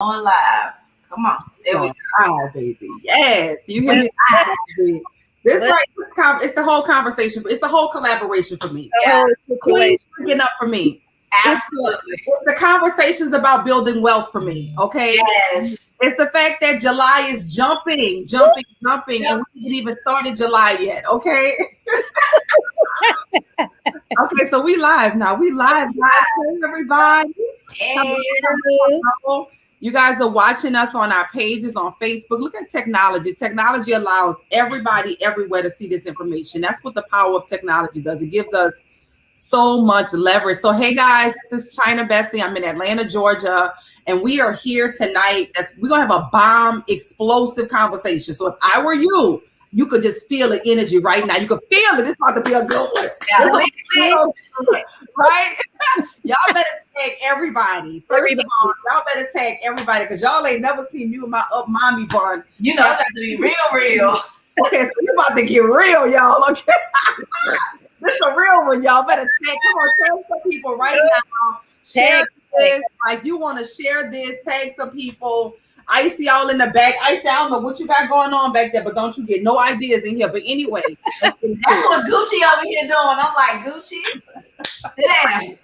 On live. Come on. There we go. Hi, baby. Yes. You hear me? This right, it's the whole conversation. It's the whole collaboration for me. Queen's picking up for me. Absolutely. It's the conversations about building wealth for me. Okay. Yes. It's the fact that July is jumping, and we haven't even started July yet. Okay. Okay, so we live now. We live. Hey, everybody. You guys are watching us on our pages on Facebook. Look at technology. Technology allows everybody everywhere to see this information. That's what the power of technology does. It gives us so much leverage. So, hey guys, this is China Bethany. I'm in Atlanta, Georgia, and we are here tonight. We're going to have a bomb, explosive conversation. So if I were you, you could just feel the energy right now. You could feel it. It's about to be a good one. Right? Y'all better tag everybody. First of all, y'all better tag everybody because y'all ain't never seen you in my up mommy bun. You know, it's got to be real. Okay, so you about to get real, y'all. Okay. This is a real one, y'all. Better tag. Come on, tag some people right now. Share this. Like you want to share this, tag some people. I see y'all in the back. I don't know what you got going on back there, but don't you get no ideas in here. But anyway, that's what Gucci over here doing. I'm like, Gucci, sit down.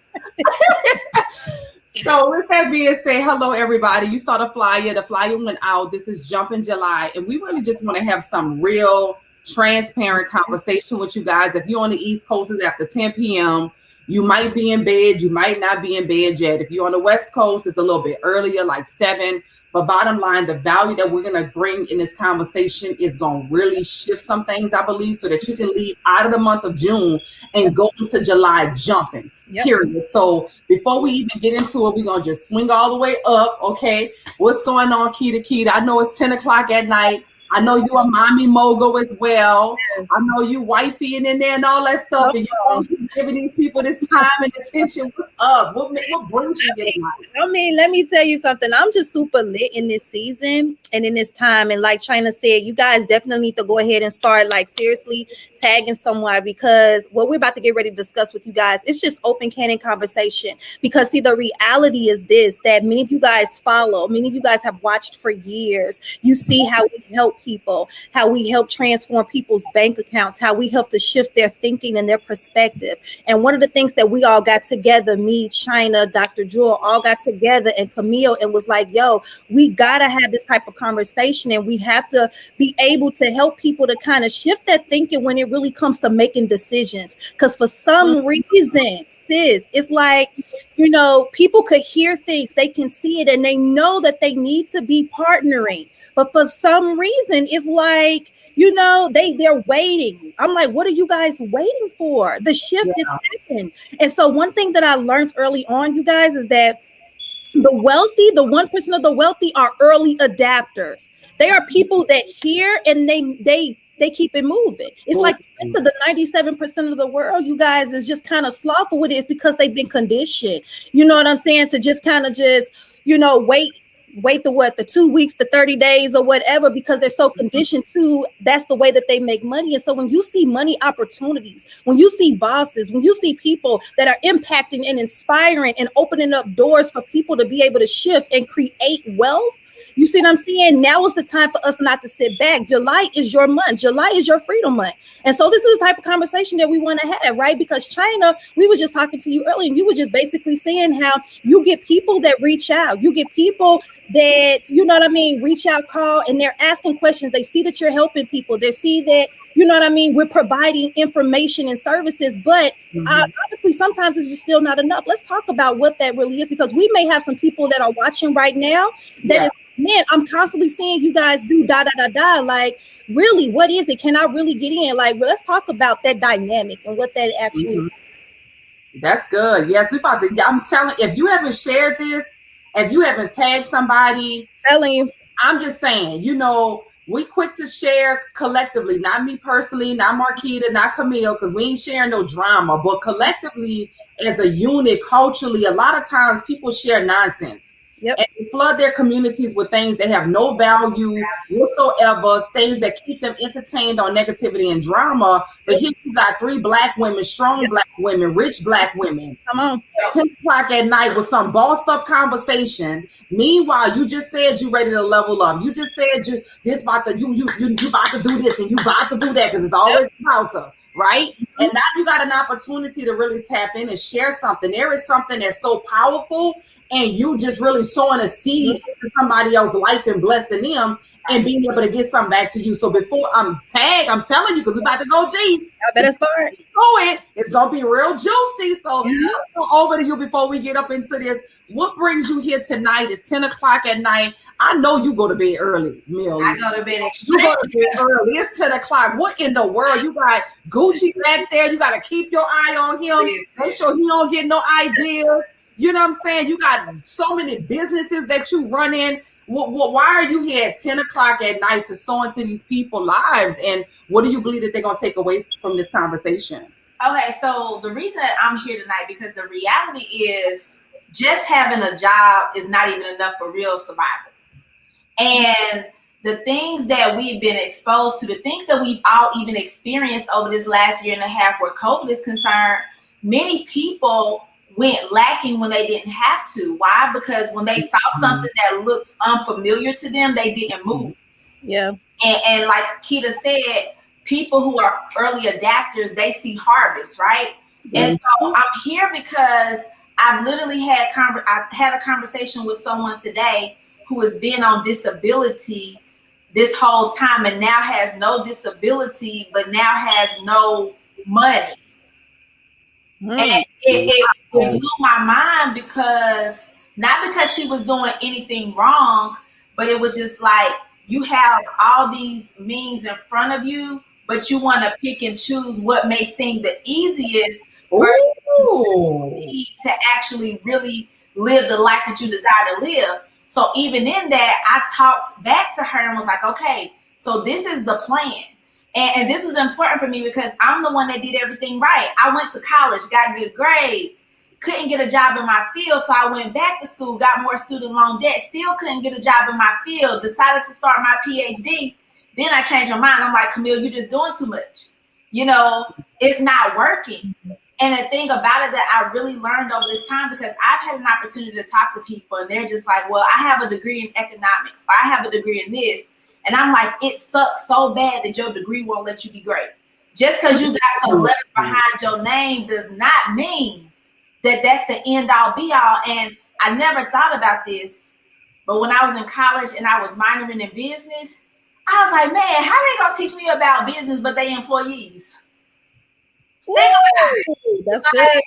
So with that being said, hello everybody. You saw the flyer. The flyer went out. This is Jumping July, and we really just want to have some real, transparent conversation with you guys. If you're on the East Coast, it's after 10 p.m. You might be in bed. You might not be in bed yet. If you're on the West Coast, it's a little bit earlier, like 7. But bottom line, the value that we're going to bring in this conversation is going to really shift some things, I believe, so that you can leave out of the month of June and go into July jumping, period. So before we even get into it, we're going to just swing all the way up, okay? What's going on, Keita? I know it's 10 o'clock at night. I know you're a mommy mogul as well. Yes. I know you wifey and in there and all that stuff. And you're giving these people this time and attention. What's up? What brings you in life? I mean, let me tell you something. I'm just super lit in this season and in this time. And like China said, you guys definitely need to go ahead and start like seriously tagging someone, because what we're about to get ready to discuss with you guys, it's just open canon conversation. Because see, the reality is this, that many of you guys follow, many of you guys have watched for years. You see how we help people, how we help transform people's bank accounts, how we help to shift their thinking and their perspective. And one of the things that we all got together, me, China, Dr. Jewel, all got together, and Camille, and was like, yo, we gotta have this type of conversation, and we have to be able to help people to kind of shift that thinking when it really comes to making decisions. Because for some reason, it's like, you know, people could hear things, they can see it, and they know that they need to be partnering. But for some reason, it's like, you know, they're waiting. I'm like, what are you guys waiting for? The shift is happening. And so one thing that I learned early on, you guys, is that the wealthy, the 1% of the wealthy are early adapters. They are people that hear and they keep it moving. It's like the 97% of the world, you guys, is just kind of slothful with it. It's because they've been conditioned. You know what I'm saying? To just kind of just, you know, wait the 2 weeks, the 30 days or whatever, because they're so conditioned to, that's the way that they make money. And so when you see money opportunities, when you see bosses, when you see people that are impacting and inspiring and opening up doors for people to be able to shift and create wealth, you see what I'm saying? Now is the time for us not to sit back. July is your month. July is your freedom month. And so this is the type of conversation that we want to have, right? Because China, we were just talking to you earlier, and you were just basically saying how you get people that reach out. You get people that, you know what I mean, reach out, call, and they're asking questions. They see that you're helping people. They see that, you know what I mean, we're providing information and services, but honestly, sometimes it's just still not enough. Let's talk about what that really is, because we may have some people that are watching right now that is, man, I'm constantly seeing you guys do like, really, what is it? Can I really get in? Like, let's talk about that dynamic and what that actually is. That's good. Yes, I'm telling, if you haven't shared this, if you haven't tagged somebody, telling you, I'm just saying, you know, we quick to share collectively, not me personally, not Marquita, not Camille, because we ain't sharing no drama, but collectively as a unit, culturally, a lot of times people share nonsense. Yep. And flood their communities with things that have no value whatsoever, things that keep them entertained on negativity and drama. But here you got 3 Black women, strong Black women, rich Black women. Come on. 10 o'clock at night with some bossed up conversation. Meanwhile, you just said you ready to level up. You just said you about to do this and you about to do that because it's always about to, right? And now you got an opportunity to really tap in and share something. There is something that's so powerful, and you just really sowing a seed into somebody else's life and blessing them and being able to get something back to you. So before I'm telling you, because we're about to go deep. I better start. It's gonna be real juicy. So I'll go over to you before we get up into this. What brings you here tonight? It's 10 o'clock at night. I know you go to bed early, Millie. I go to bed You go to bed early. It's 10 o'clock. What in the world? You got Gucci back there. You got to keep your eye on him. Make sure he don't get no ideas. You know what I'm saying? You got so many businesses that you run in. Why are you here at 10 o'clock at night to sow into these people's lives? And what do you believe that they're going to take away from this conversation? Okay, so the reason that I'm here tonight, because the reality is just having a job is not even enough for real survival. And the things that we've been exposed to, the things that we've all even experienced over this last year and a half where COVID is concerned, many people went lacking when they didn't have to. Why? Because when they saw something that looks unfamiliar to them, they didn't move. Yeah. And like Keita said, people who are early adapters, they see harvest, right? And so I'm here because I've literally had a conversation with someone today who has been on disability this whole time and now has no disability, but now has no money. And it blew my mind because not because she was doing anything wrong, but it was just like you have all these means in front of you, but you want to pick and choose what may seem the easiest to actually really live the life that you desire to live. So even in that, I talked back to her and was like, okay, so this is the plan. And this was important for me because I'm the one that did everything right. I went to college, got good grades, couldn't get a job in my field. So I went back to school, got more student loan debt, still couldn't get a job in my field, decided to start my PhD. Then I changed my mind. I'm like, Camille, you're just doing too much. You know, it's not working. And the thing about it that I really learned over this time, because I've had an opportunity to talk to people and they're just like, well, I have a degree in economics, or I have a degree in this. And I'm like, it sucks so bad that your degree won't let you be great. Just because you got some letters behind your name does not mean that that's the end all be all. And I never thought about this, but when I was in college and I was minoring in business, I was like, man, how they gonna teach me about business, but they employees? That's good.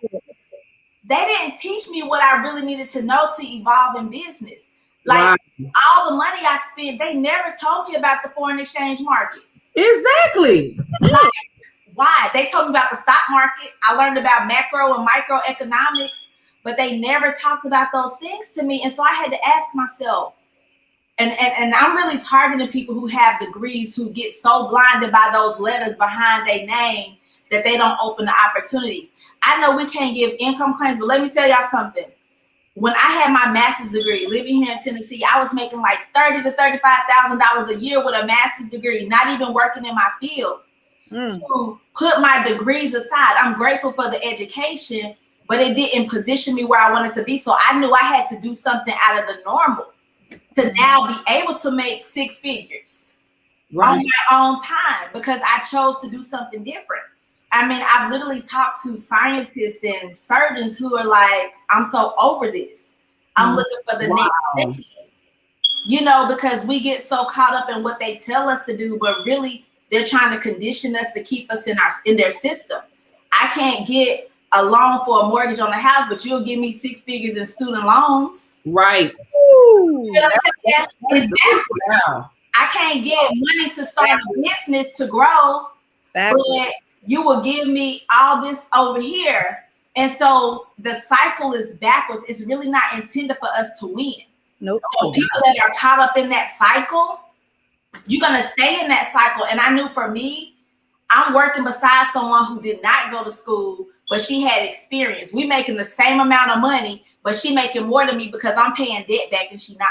They didn't teach me what I really needed to know to evolve in business. Like all the money I spent, they never told me about the foreign exchange market. Exactly. Like, why? They told me about the stock market. I learned about macro and microeconomics, but they never talked about those things to me. And so I had to ask myself, and I'm really targeting people who have degrees who get so blinded by those letters behind their name that they don't open the opportunities. I know we can't give income claims, but let me tell y'all something. When I had my master's degree, living here in Tennessee, I was making like $30,000 to $35,000 a year with a master's degree, not even working in my field. To put my degrees aside, I'm grateful for the education, but it didn't position me where I wanted to be. So I knew I had to do something out of the normal to now be able to make 6 figures on my own time because I chose to do something different. I mean, I've literally talked to scientists and surgeons who are like, I'm so over this. I'm looking for the next thing. You know, because we get so caught up in what they tell us to do, but really they're trying to condition us to keep us in their system. I can't get a loan for a mortgage on a house, but you'll give me 6 figures in student loans. Right. You know what I'm saying? It's backwards. I can't get money to start a business to grow, but you will give me all this over here. And so the cycle is backwards. It's really not intended for us to win. Nope. So people that are caught up in that cycle, you're going to stay in that cycle. And I knew for me, I'm working beside someone who did not go to school, but she had experience. We making the same amount of money, but she making more than me because I'm paying debt back and she not.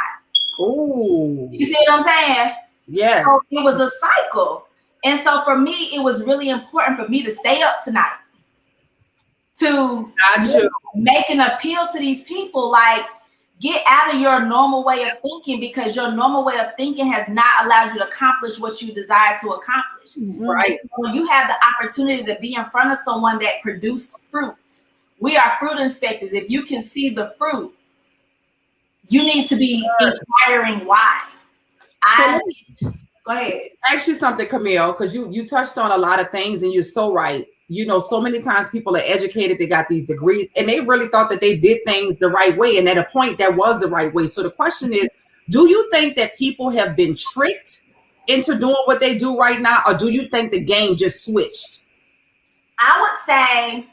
Ooh. You see what I'm saying? Yes. So it was a cycle. And so for me, it was really important for me to stay up tonight to make an appeal to these people, like, get out of your normal way of thinking, because your normal way of thinking has not allowed you to accomplish what you desire to accomplish. Right. When you have the opportunity to be in front of someone that produces fruit, we are fruit inspectors. If you can see the fruit, you need to be inquiring why. Go ahead. Ask you something, Camille, because you touched on a lot of things and you're so right. You know, so many times people are educated, they got these degrees, and they really thought that they did things the right way. And at a point, that was the right way. So the question is, do you think that people have been tricked into doing what they do right now? Or do you think the game just switched? I would say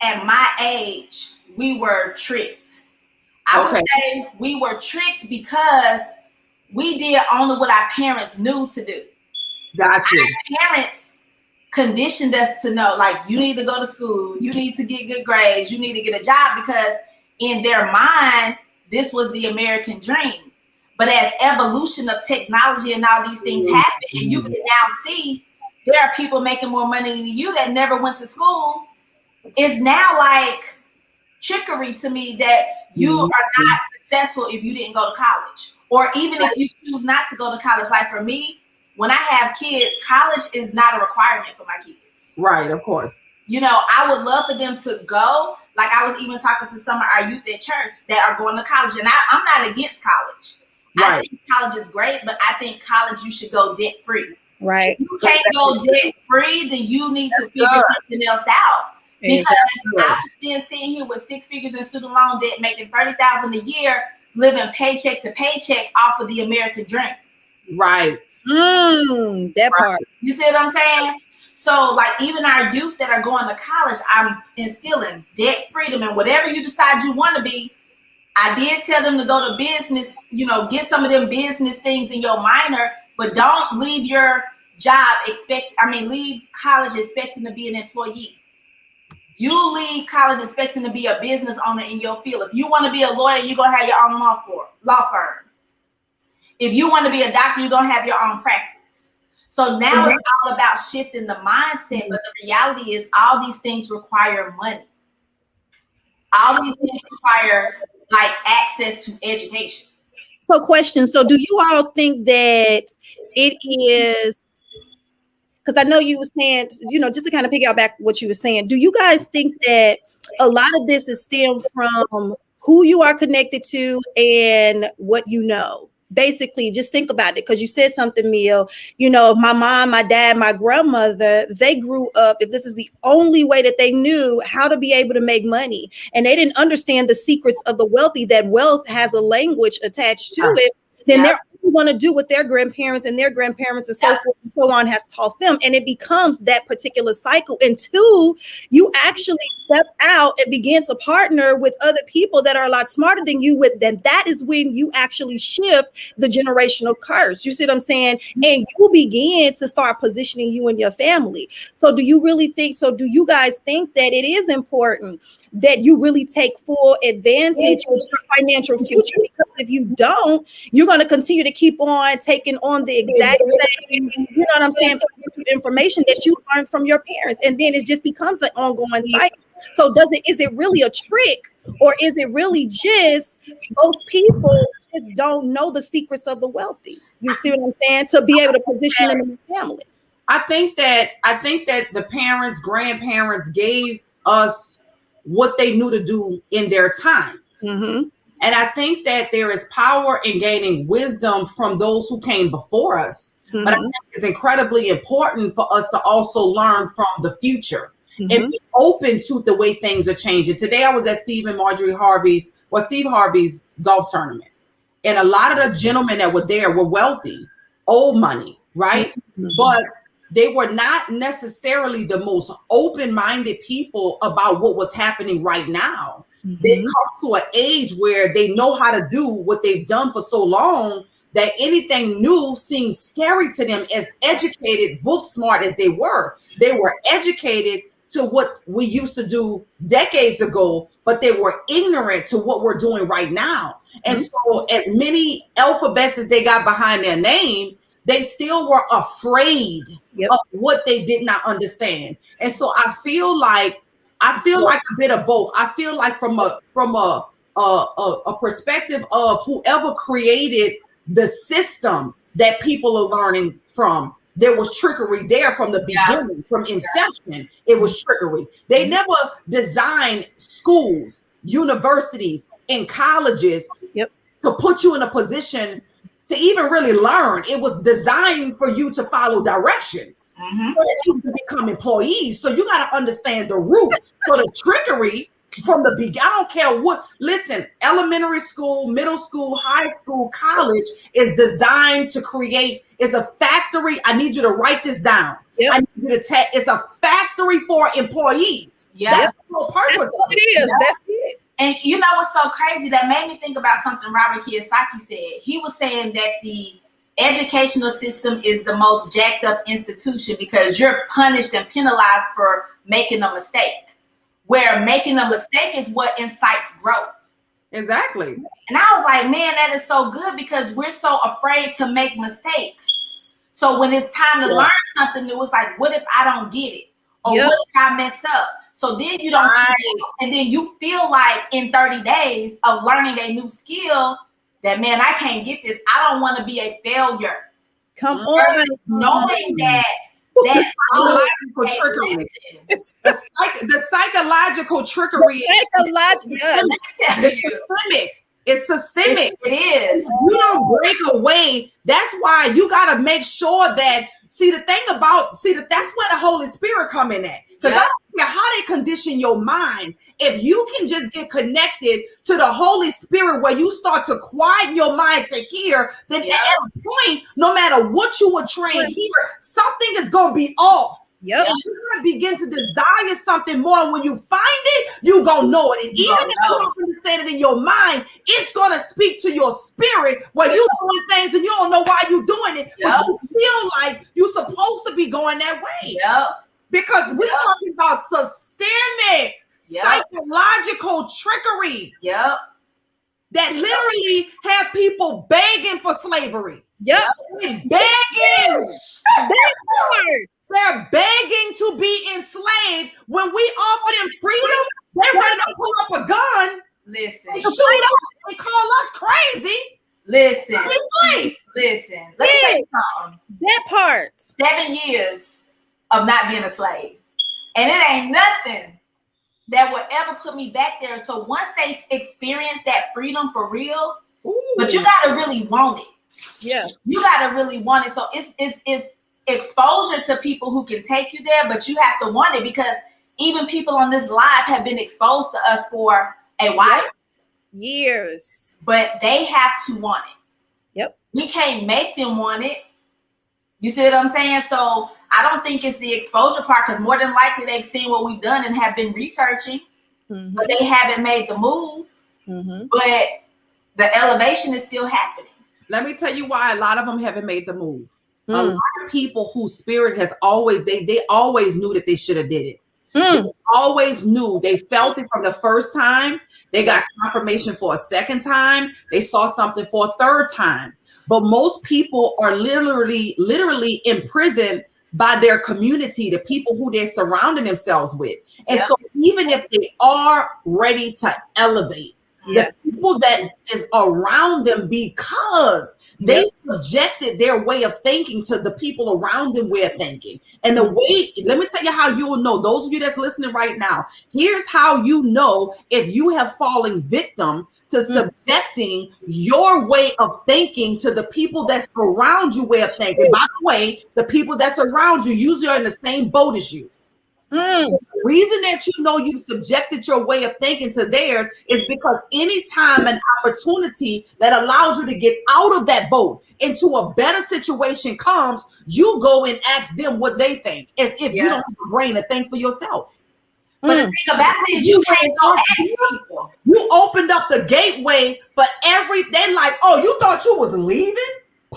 at my age, we were tricked. I would say we were tricked because we did only what our parents knew to do. Got you. Our parents conditioned us to know, like, you need to go to school, you need to get good grades, you need to get a job, because in their mind, this was the American dream. But as evolution of technology and all these things happen, and you can now see there are people making more money than you that never went to school, it's now like trickery to me that you are not successful if you didn't go to college, or even if you choose not to go to college. Like for me, when I have kids, college is not a requirement for my kids. Right, of course. You know, I would love for them to go. Like, I was even talking to some of our youth at church that are going to college, and I'm not against college. Right. I think college is great, but I think college, you should go debt free. Right. If you can't go debt free, then you need to figure something else out. Because I'm still sitting here with 6 figures in student loan debt, making $30,000 a year, living paycheck to paycheck off of the American dream. Right. That part. You see what I'm saying? So, like, even our youth that are going to college, I'm instilling debt freedom, and whatever you decide you want to be. I did tell them to go to business, you know, get some of them business things in your minor, but don't leave your job leave college expecting to be an employee. You leave college expecting to be a business owner in your field. If you want to be a lawyer, you're going to have your own law firm. If you want to be a doctor, you're going to have your own practice. So now it's all about shifting the mindset. But the reality is all these things require money. All these things require, like, access to education. So question. So do you all think that it is, because I know you were saying, you know, just to kind of pick out back what you were saying, do you guys think that a lot of this is stemmed from who you are connected to and what you know? Basically, just think about it, because you said something, Mia. You know, my mom, my dad, my grandmother, they grew up, if this is the only way that they knew how to be able to make money, and they didn't understand the secrets of the wealthy, that wealth has a language attached to it, then they're going to do what their grandparents and their grandparents and so forth and so on has taught them. And it becomes that particular cycle until you actually step out and begin to partner with other people that are a lot smarter than you. Then that is when you actually shift the generational curse. You see what I'm saying? And you begin to start positioning you and your family. So do you you guys think that it is important that you really take full advantage of your financial future? Because if you don't, you're going to continue to keep on taking on the exact same, you know what I'm saying, information that you learned from your parents. And then it just becomes an ongoing cycle. So is it really a trick, or is it really just most people just don't know the secrets of the wealthy? You see what I'm saying? To be able to position them in the family. I think that the parents, grandparents gave us what they knew to do in their time. Mm-hmm. And I think that there is power in gaining wisdom from those who came before us. Mm-hmm. But I think it's incredibly important for us to also learn from the future and be open to the way things are changing. Today, I was at Steve Harvey's golf tournament. And a lot of the gentlemen that were there were wealthy, old money, right? Mm-hmm. But they were not necessarily the most open-minded people about what was happening right now. Mm-hmm. They come to an age where they know how to do what they've done for so long that anything new seems scary to them. As educated, book smart as they were educated to what we used to do decades ago, but they were ignorant to what we're doing right now. And so as many alphabets as they got behind their name, they still were afraid of what they did not understand. And so I feel like a bit of both. I feel like from a perspective of whoever created the system that people are learning from, there was trickery there from the beginning, from inception. It was trickery. They never designed schools, universities, and colleges to put you in a position to even really learn. It was designed for you to follow directions so that you can become employees. So you got to understand the root. So the trickery from the beginning, I don't care what, listen, elementary school, middle school, high school, college is designed to create, is a factory. I need you to write this down. I need you to it's a factory for employees. That's the whole purpose. That's what it is. That's it. And you know what's so crazy? That made me think about something Robert Kiyosaki said. He was saying that the educational system is the most jacked up institution because you're punished and penalized for making a mistake. Where making a mistake is what incites growth. Exactly. And I was like, man, that is so good because we're so afraid to make mistakes. So when it's time to learn something, it was like, what if I don't get it? Or what if I mess up? So then you don't see it, and then you feel like in 30 days of learning a new skill that, man, I can't get this. I don't want to be a failure. Come on. Knowing that that's psychological trickery. The psychological trickery is systemic. It is. You don't break away. That's why you got to make sure that, that's where the Holy Spirit come in at. Because I don't care how they condition your mind. If you can just get connected to the Holy Spirit where you start to quiet your mind to hear, then at a point, no matter what you were trained here, something is going to be off. And you're going to begin to desire something more. And when you find it, you're going to know it. And even if you don't understand it in your mind, it's going to speak to your spirit where you're doing things and you don't know why you're doing it. But you feel like you're supposed to be going that way. Because we're talking about systemic psychological trickery that literally have people begging for slavery. Begging. They're begging to be enslaved. When we offer them freedom, they're ready to pull up a gun. Listen. And shoot us. They call us crazy. Listen. Listen. Let me tell you something. That part. 7 years of not being a slave. And it ain't nothing that would ever put me back there. So once they experience that freedom for real, but you gotta really want it. You gotta really want it. So it's exposure to people who can take you there, but you have to want it because even people on this live have been exposed to us for a while. Years. But they have to want it. We can't make them want it. You see what I'm saying? So I don't think it's the exposure part because more than likely they've seen what we've done and have been researching, but they haven't made the move. But the elevation is still happening. Let me tell you why a lot of them haven't made the move. A lot of people whose spirit has always, they always knew that they should have did it. They always knew. They felt it from the first time. They got confirmation for a second time. They saw something for a third time. But most people are literally imprisoned by their community, the people who they're surrounding themselves with. And so even if they are ready to elevate, the people that is around them, because they subjected their way of thinking to the people around them way of thinking. And the way, let me tell you how you will know, those of you that's listening right now, here's how you know if you have fallen victim to subjecting your way of thinking to the people that's around you way of thinking. By the way, the people that's around you usually are in the same boat as you. The reason that you know you've subjected your way of thinking to theirs is because anytime an opportunity that allows you to get out of that boat into a better situation comes, you go and ask them what they think, as if you don't have a brain to think for yourself. But the thing about it is you can't go ask people. You opened up the gateway for they like, oh, you thought you was leaving?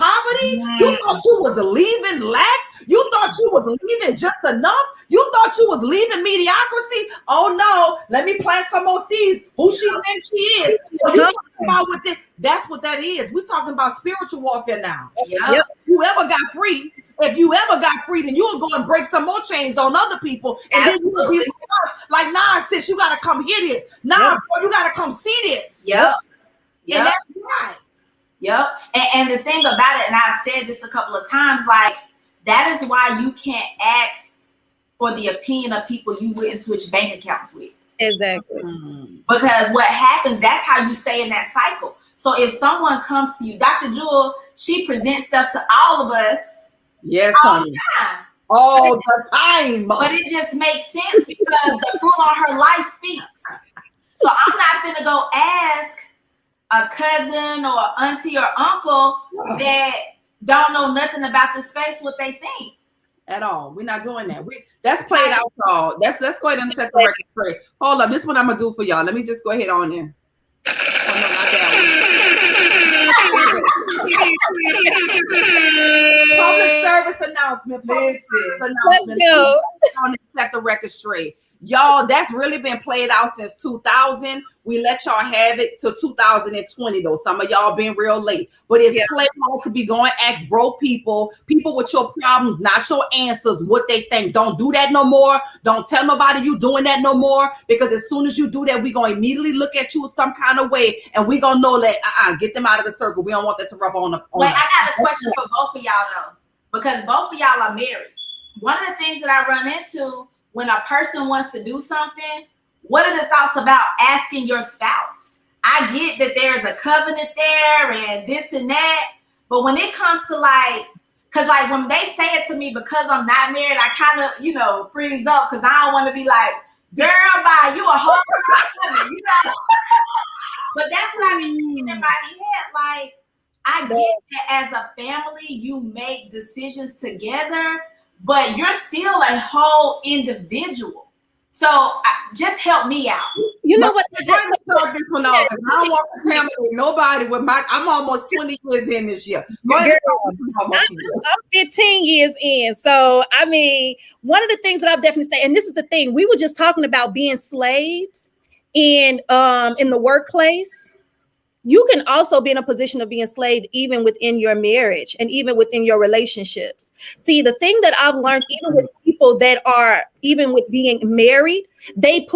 poverty? You thought you was leaving lack? You thought you was leaving just enough? You thought you was leaving mediocrity? Oh no, let me plant some more seeds. Who she thinks she is? Well, you talking about what this, that's what that is. We're talking about spiritual warfare now. Yep. Whoever got free, if you ever got free, then you'll go and break some more chains on other people. And then you'll be like, nah, sis, you got to come hear this. Nah, bro, you got to come see this. Yep. And that's right. Yep. And the thing about it, and I've said this a couple of times, like, that is why you can't ask for the opinion of people you wouldn't switch bank accounts with. Exactly. Because what happens, that's how you stay in that cycle. So if someone comes to you, Dr. Jewel, she presents stuff to all of us. Yes, all honey. the time. All the time. But it just makes sense because the fruit on her life speaks. So I'm not going to go ask a cousin or auntie or uncle that don't know nothing about the space what they think. At all. We're not doing that. That's played out, y'all. Let's go ahead and set the record straight. Hold up. This is what I'm going to do for y'all. Let me just go ahead on in. Oh, no, not that one. Public service announcement. Let's go. Set the record straight. Y'all, that's really been played out since 2000. We let y'all have it till 2020, though. Some of y'all been real late. But it's played out to be going ask broke people with your problems, not your answers, what they think. Don't do that no more. Don't tell nobody you doing that no more. Because as soon as you do that, we're going to immediately look at you some kind of way. And we're going to know that, get them out of the circle. We don't want that to rub on the... Wait, I got a question for both of y'all, though. Because both of y'all are married. One of the things that I run into when a person wants to do something, what are the thoughts about asking your spouse? I get that there's a covenant there and this and that, but when it comes to because when they say it to me because I'm not married, I kind of, freeze up because I don't want to be like, girl, bye, you a whole woman, But that's what I mean in my head. Like, I get that as a family, you make decisions together, but you're still a whole individual. So just help me out. You know what? I'm going to start this one off because I don't want to contaminate nobody with I'm almost 20 years in this year. I'm 15 years in. So, I mean, one of the things that I've definitely said, and this is the thing, we were just talking about being slaves in the workplace. You can also be in a position of being enslaved even within your marriage and even within your relationships. See, the thing that I've learned, even with people that are, even with being married, they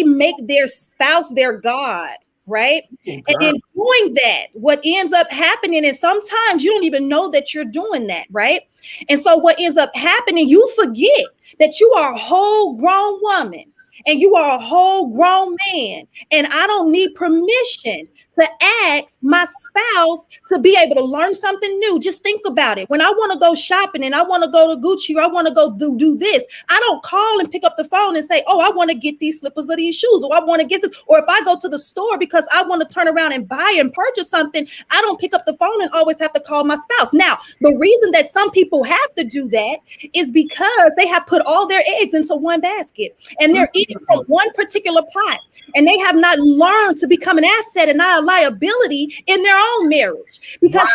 make their spouse their God, right? And in doing that, what ends up happening is sometimes you don't even know that you're doing that, right? And so what ends up happening, you forget that you are a whole grown woman and you are a whole grown man, and I don't need permission to ask my spouse to be able to learn something new. Just think about it. When I want to go shopping and I want to go to Gucci or I want to go do this, I don't call and pick up the phone and say, oh, I want to get these slippers or these shoes, or I want to get this. Or if I go to the store because I want to turn around and buy and purchase something, I don't pick up the phone and always have to call my spouse. Now, the reason that some people have to do that is because they have put all their eggs into one basket and they're eating from one particular pot, and they have not learned to become an asset and not a liability in their own marriage. Because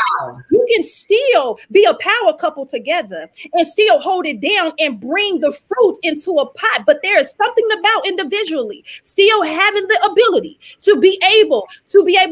you can still be a power couple together and still hold it down and bring the fruit into a pot. But there is something about individually still having the ability to be able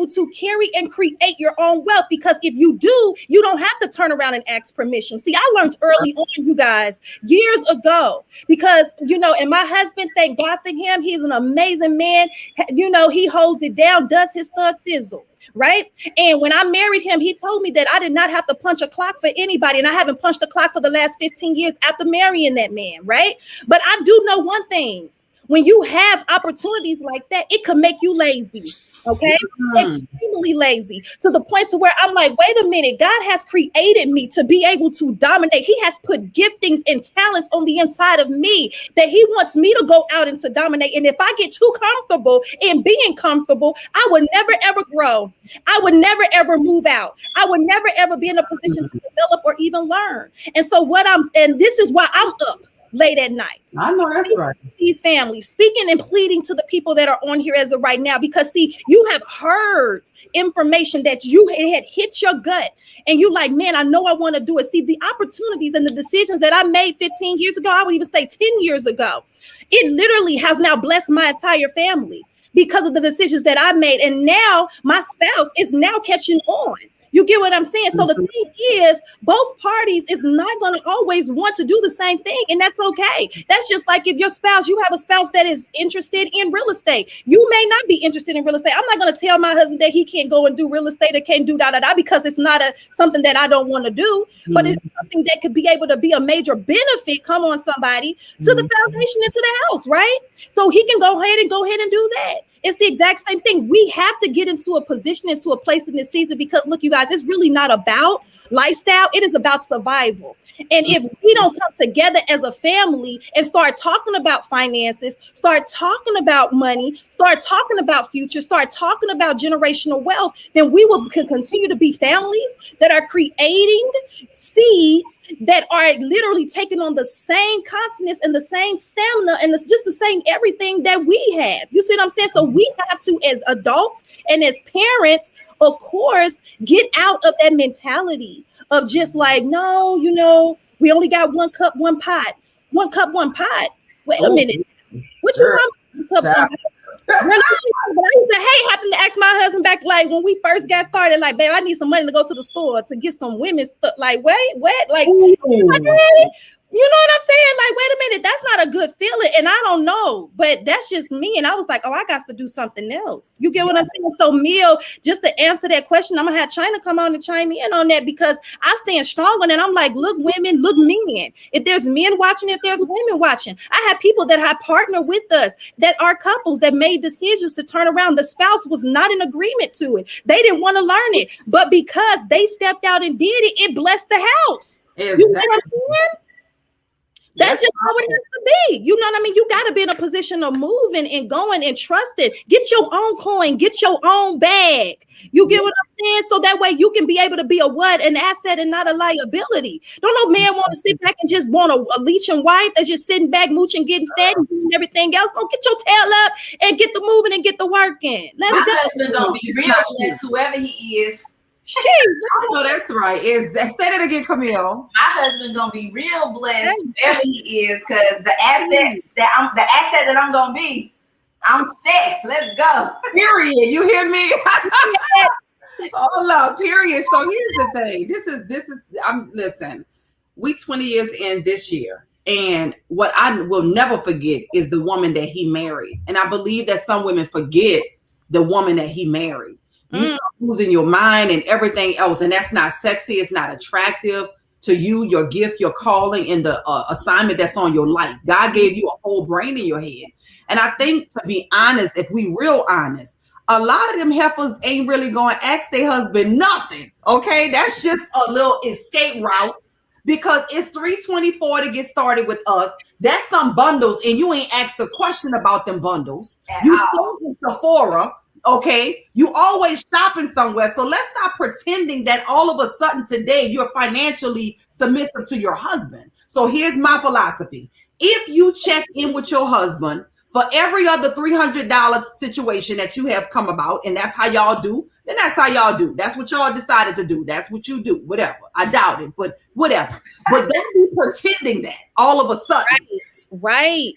to carry and create your own wealth. Because if you do, you don't have to turn around and ask permission. See, I learned early on, you guys, years ago, because, and my husband, thank God for him. He's an amazing man. He holds it down, does his thug thizzle, right? And when I married him, he told me that I did not have to punch a clock for anybody. And I haven't punched a clock for the last 15 years after marrying that man, right? But I do know one thing. When you have opportunities like that, it can make you lazy. Okay, extremely lazy, to the point to where I'm like, wait a minute, God has created me to be able to dominate. He has put giftings and talents on the inside of me that he wants me to go out and to dominate. And if I get too comfortable in being comfortable, I would never, ever grow. I would never, ever move out. I would never, ever be in a position to develop or even learn. And so and this is why I'm up. late at night. I know that's right. These families, speaking and pleading to the people that are on here as of right now, because see, you have heard information that you had hit your gut and you like, man, I know I want to do it. See, the opportunities and the decisions that I made 15 years ago, I would even say 10 years ago, it literally has now blessed my entire family because of the decisions that I made. And now my spouse is now catching on. You get what I'm saying? So the thing is, both parties is not going to always want to do the same thing. And that's okay. That's just like if your spouse, you have a spouse that is interested in real estate. You may not be interested in real estate. I'm not going to tell my husband that he can't go and do real estate or can't do da-da-da because it's not something that I don't want to do. But it's something that could be able to be a major benefit, come on somebody, to the foundation and to the house, right? So he can go ahead and do that. It's the exact same thing. We have to get into a position, into a place in this season, because look, you guys, it's really not about lifestyle. It is about survival. And if we don't come together as a family and start talking about finances, start talking about money, start talking about future, start talking about generational wealth, then we will continue to be families that are creating seeds that are literally taking on the same consonants and the same stamina and it's just the same everything that we have. You see what I'm saying? So we have to, as adults and as parents, of course, get out of that mentality of just like, no, you know, we only got one cup, one pot. One cup, one pot. Wait a minute. What you talking about? Cup, one pot? But I used to hate having to ask my husband back, like when we first got started, like, babe, I need some money to go to the store to get some women's stuff. Like, wait, what? Like, you know what I'm saying? Like, wait a minute, that's not a good feeling. And I don't know, but that's just me. And I was like, oh, I got to do something else. You get what I'm saying? So, Mill, just to answer that question, I'm going to have China come on and chime in on that because I stand strong on it. I'm like, look, women, look, men. If there's men watching, if there's women watching, I have people that have partnered with us that are couples that made decisions to turn around. The spouse was not in agreement to it. They didn't want to learn it. But because they stepped out and did it, it blessed the house. Exactly. You know what I'm saying? That's just how it has to be. You know what I mean? You got to be in a position of moving and going and trusting. Get your own coin, get your own bag. You get what I'm saying? So that way you can be able to be an asset and not a liability. Don't no man want to sit back and just want a leeching wife that's just sitting back, mooching, getting fed and doing everything else. No, get your tail up and get the moving and get the work in. My husband gonna be real blessed, whoever he is. Jeez, I know that's right. Say that again, Camille. My husband gonna be real blessed wherever he is, because the asset that I'm gonna be, I'm set. Let's go. Period. You hear me? Hold up. Period. So here's the thing. This is. Listen. We 20 years in this year, and what I will never forget is the woman that he married, and I believe that some women forget the woman that he married. You start losing your mind and everything else, and that's not sexy. It's not attractive to you, your gift, your calling, and the assignment that's on your life. God gave you a whole brain in your head. And I think, to be honest, if we real honest, a lot of them heifers ain't really going to ask their husband nothing. Okay, that's just a little escape route because it's $324 to get started with us. That's some bundles, and you ain't asked a question about them bundles. You go to Sephora. Okay, you always shopping somewhere. So let's stop pretending that all of a sudden today you're financially submissive to your husband. So here's my philosophy. If you check in with your husband for every other $300 situation that you have come about, and that's how y'all do, then that's how y'all do. That's what y'all decided to do. That's what you do. Whatever. I doubt it, but whatever. But don't be pretending that all of a sudden. Right.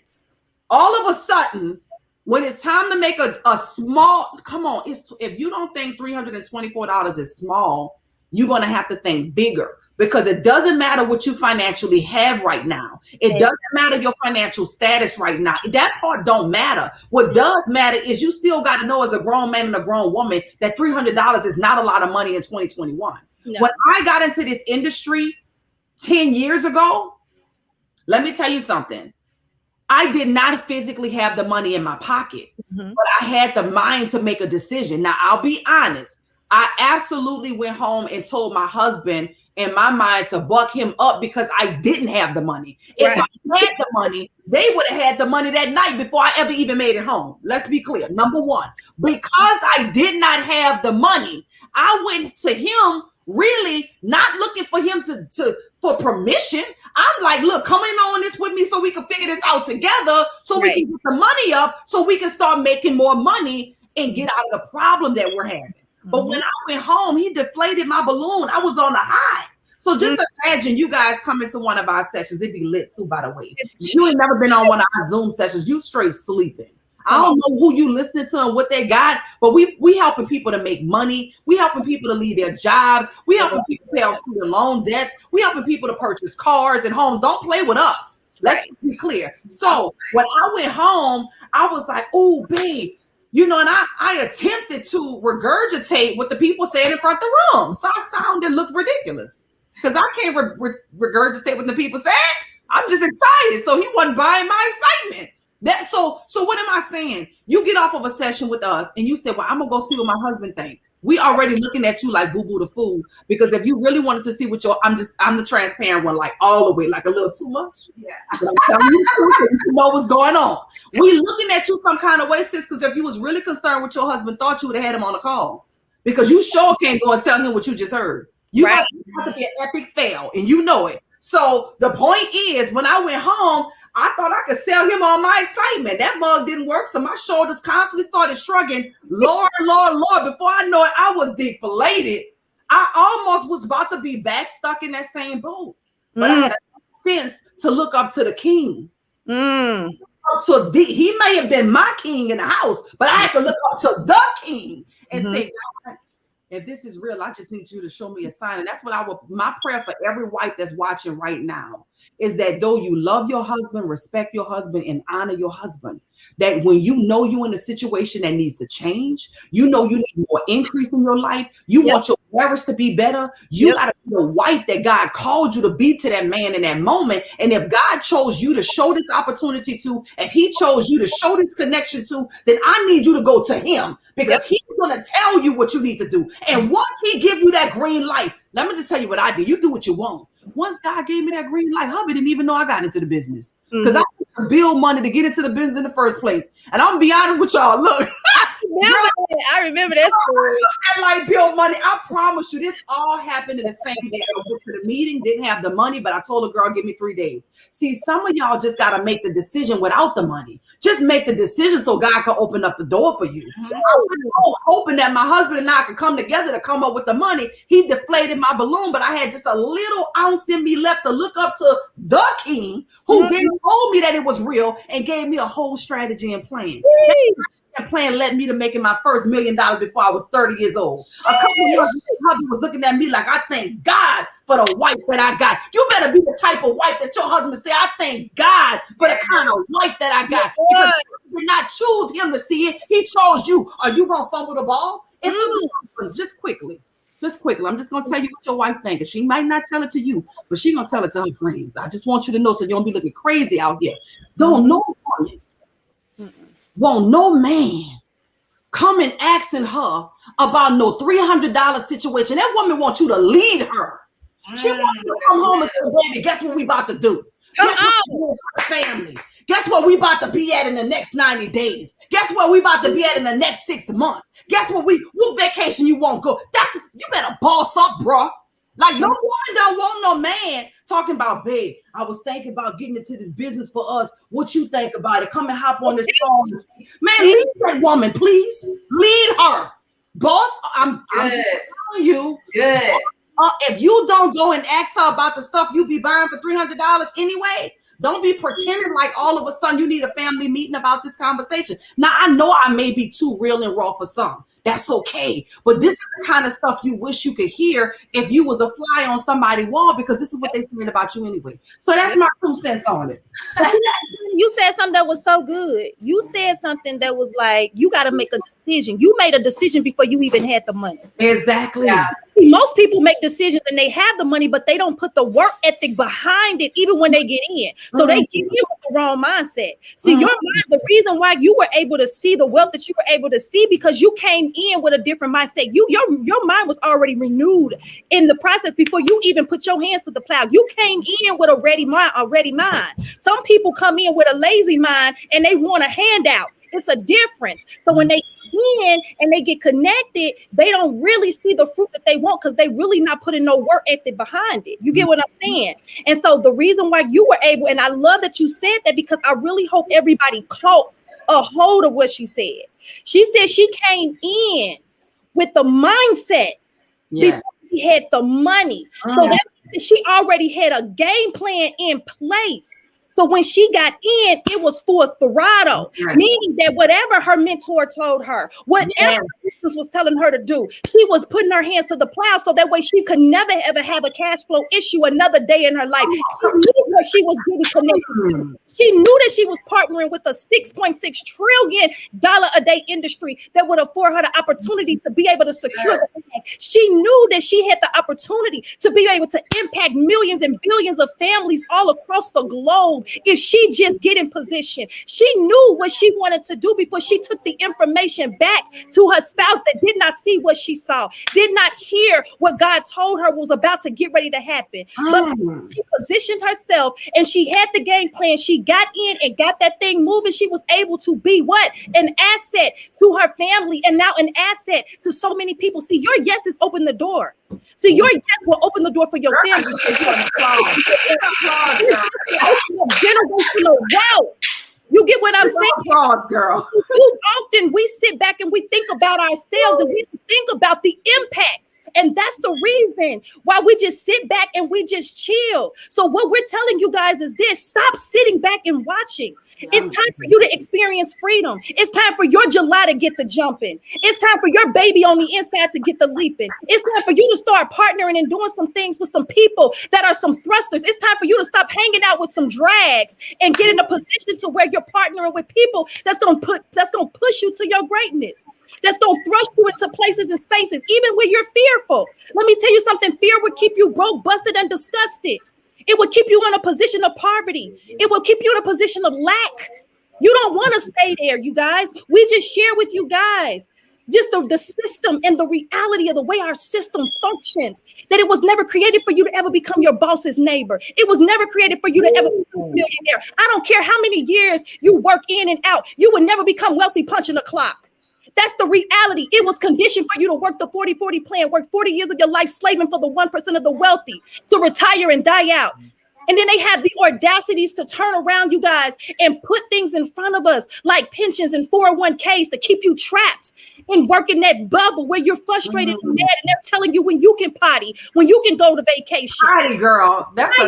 All of a sudden, when it's time to make a small, come on, if you don't think $324 is small, you're going to have to think bigger, because it doesn't matter what you financially have right now. It doesn't matter your financial status right now. That part don't matter. What does matter is you still got to know, as a grown man and a grown woman, that $300 is not a lot of money in 2021. No. When I got into this industry 10 years ago, let me tell you something. I did not physically have the money in my pocket, but I had the mind to make a decision. Now, I'll be honest. I absolutely went home and told my husband in my mind to buck him up because I didn't have the money. If I had the money, they would have had the money that night before I ever even made it home. Let's be clear. Number one, because I did not have the money, I went to him really not looking for him for permission. I'm like, look, come in on this with me so we can figure this out together, so we can get the money up, so we can start making more money and get out of the problem that we're having. But when I went home, he deflated my balloon. I was on a high. So just imagine you guys coming to one of our sessions. It'd be lit too, by the way. You ain't never been on one of our Zoom sessions. You straight sleeping. I don't know who you listening to and what they got, but we helping people to make money. We helping people to leave their jobs. We helping people pay off student loan debts. We helping people to purchase cars and homes. Don't play with us. Let's be clear. So when I went home, I was like, oh, babe. You know, and I attempted to regurgitate what the people said in front of the room. So I sounded, looked ridiculous because I can't regurgitate what the people said. I'm just excited. So he wasn't buying my excitement. So what am I saying? You get off of a session with us and you say, well, I'm going to go see what my husband thinks. We already looking at you like boo-boo the fool, because if you really wanted to see what I'm the transparent one, like all the way, like a little too much. Yeah. I'm telling you, you know what's going on. We looking at you some kind of way, sis, because if you was really concerned with your husband, thought you would have had him on the call, because you sure can't go and tell him what you just heard. You have to be an epic fail, and you know it. So the point is, when I went home, I thought I could sell him on my excitement. That mug didn't work, so my shoulders constantly started shrugging. Lord, Lord, Lord. Before I know it, I was deflated. I almost was about to be back stuck in that same boat. But I had a sense to look up to the king. So he may have been my king in the house, but I had to look up to the king and say, God, if this is real, I just need you to show me a sign. And that's what my prayer for every wife that's watching right now is that though you love your husband, respect your husband, and honor your husband, that when you know you're in a situation that needs to change, you know you need more increase in your life, you want your marriage to be better, you got to be the wife that God called you to be to that man in that moment. And if God chose you to show this opportunity to, if he chose you to show this connection to, then I need you to go to him, because he's going to tell you what you need to do. And once he give you that green light, let me just tell you what I did. You do what you want. Once God gave me that green light, hubby didn't even know I got into the business, because I had to build money to get into the business in the first place. And I'm gonna be honest with y'all. Look, I remember that story. I like build money. I promise you, this all happened in the same day. I went to the meeting, didn't have the money, but I told the girl, give me 3 days. See, some of y'all just gotta make the decision without the money. Just make the decision so God can open up the door for you. I was hoping that my husband and I could come together to come up with the money. He deflated my balloon, but I had just a little ounce in me left to look up to the king, who then told me that it was real and gave me a whole strategy and plan. That plan led me to making my first $1 million before I was 30 years old. A couple of years ago, hubby was looking at me like, I thank God for the wife that I got. You better be the type of wife that your husband say, I thank God for the kind of wife that I got. Because you did not choose him to see it. He chose you. Are you going to fumble the ball? Just quickly, I'm just going to tell you what your wife thinks. She might not tell it to you, but she's going to tell it to her friends. I just want you to know so you don't be looking crazy out here. Don't no woman, won't no man come and asking her about no $300 situation. That woman wants you to lead her. She wants you to come home and say, baby, guess what we about to do? Guess what we doing for the family? Guess what we about to be at in the next 90 days? Guess what we about to be at in the next 6 months? Guess what vacation you won't go? You better boss up, bro. Like no woman don't want no man talking about, babe, I was thinking about getting into this business for us. What you think about it? Come and hop on this phone. Man, lead that woman, please. Lead her. Boss, I'm telling you. Good. If you don't go and ask her about the stuff you be buying for $300 anyway, don't be pretending like all of a sudden you need a family meeting about this conversation. Now, I know I may be too real and raw for some. That's okay. But this is the kind of stuff you wish you could hear if you was a fly on somebody's wall, because this is what they saying about you anyway. So that's my 2 cents on it. You said something that was so good. You said something that was like, you got to make a decision. You made a decision before you even had the money. Exactly. Yeah. Most people make decisions and they have the money, but they don't put the work ethic behind it, even when they get in. So they get in with the wrong mindset. See, your mind, the reason why you were able to see the wealth that you were able to see, because you came in with a different mindset. Your mind was already renewed in the process before you even put your hands to the plow. You came in with a ready mind. Some people come in with a lazy mind and they want a handout. It's a difference. So when they in and they get connected, they don't really see the fruit that they want because they really not putting no work ethic behind it. You get what I'm saying? And so the reason why you were able, and I love that you said that, because I really hope everybody caught a hold of what she said. She said she came in with the mindset before she had the money. So that means she already had a game plan in place. So when she got in, it was full throttle, meaning that whatever her mentor told her, whatever business was telling her to do, she was putting her hands to the plow so that way she could never ever have a cash flow issue another day in her life. She knew what she was getting connected to. She knew that she was partnering with a $6.6 trillion a day industry that would afford her the opportunity to be able to secure the bag. She knew that she had the opportunity to be able to impact millions and billions of families all across the globe if she just get in position. She knew what she wanted to do before she took the information back to her spouse that did not see what she saw, did not hear what God told her was about to get ready to happen. But she positioned herself and she had the game plan. She got in and got that thing moving. She was able to be what? An asset to her family and now an asset to so many people. See, your yeses open the door. See, your yes will open the door for your family. Generational wealth. You get what I'm saying? Girl. Too often we sit back and we think about ourselves and we think about the impact. And that's the reason why we just sit back and we just chill. So what we're telling you guys is this: stop sitting back and watching. It's time for you to experience freedom. It's time for your July to get the jumping. It's time for your baby on the inside to get the leaping. It's time for you to start partnering and doing some things with some people that are some thrusters. It's time for you to stop hanging out with some drags and get in a position to where you're partnering with people that's gonna push you to your greatness. That's gonna thrust you into places and spaces, even when you're fearful. Let me tell you something: fear would keep you broke, busted, and disgusted. It will keep you in a position of poverty. It will keep you in a position of lack. You don't want to stay there, you guys. We just share with you guys just the system and the reality of the way our system functions, that it was never created for you to ever become your boss's neighbor. It was never created for you to ever become a millionaire. I don't care how many years you work in and out. You would never become wealthy punching the clock. That's the reality. It was conditioned for you to work the 40-40 plan, work 40 years of your life slaving for the 1% of the wealthy to retire and die out. And then they have the audacities to turn around, you guys, and put things in front of us like pensions and 401ks to keep you trapped and working that bubble where you're frustrated and mad, and they're telling you when you can potty, when you can go to vacation. Potty, girl. That's a